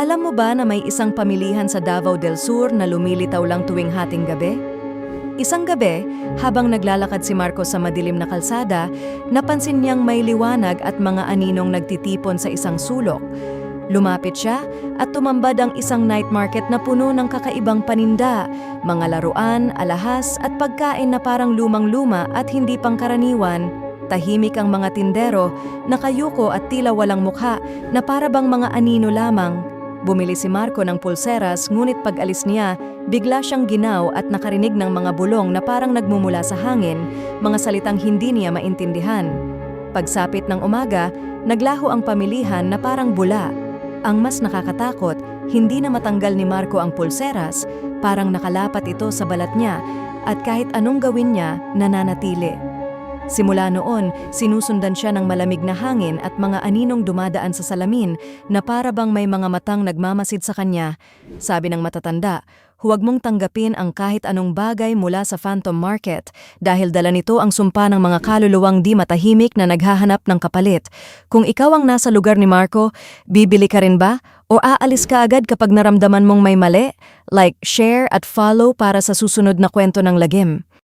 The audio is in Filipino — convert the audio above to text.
Alam mo ba na may isang pamilihan sa Davao del Sur na lumilitaw lang tuwing hating gabi? Isang gabi, habang naglalakad si Marco sa madilim na kalsada, napansin niyang may liwanag at mga aninong nagtitipon sa isang sulok. Lumapit siya at tumambad ang isang night market na puno ng kakaibang paninda, mga laruan, alahas at pagkain na parang lumang-luma at hindi pangkaraniwan. Tahimik ang mga tindero, nakayuko at tila walang mukha na para bang mga anino lamang. Bumili si Marco ng pulseras, ngunit pag-alis niya, bigla siyang ginaw at nakarinig ng mga bulong na parang nagmumula sa hangin, mga salitang hindi niya maintindihan. Pagsapit ng umaga, naglaho ang pamilihan na parang bula. Ang mas nakakatakot, hindi na matanggal ni Marco ang pulseras, parang nakalapat ito sa balat niya at kahit anong gawin niya, nananatili. Simula noon, sinusundan siya ng malamig na hangin at mga aninong dumadaan sa salamin na para bang may mga matang nagmamasid sa kanya. Sabi ng matatanda, huwag mong tanggapin ang kahit anong bagay mula sa Phantom Market dahil dala nito ang sumpa ng mga kaluluwang di matahimik na naghahanap ng kapalit. Kung ikaw ang nasa lugar ni Marco, bibili ka rin ba? O aalis ka agad kapag naramdaman mong may mali? Like, share at follow para sa susunod na kwento ng lagim.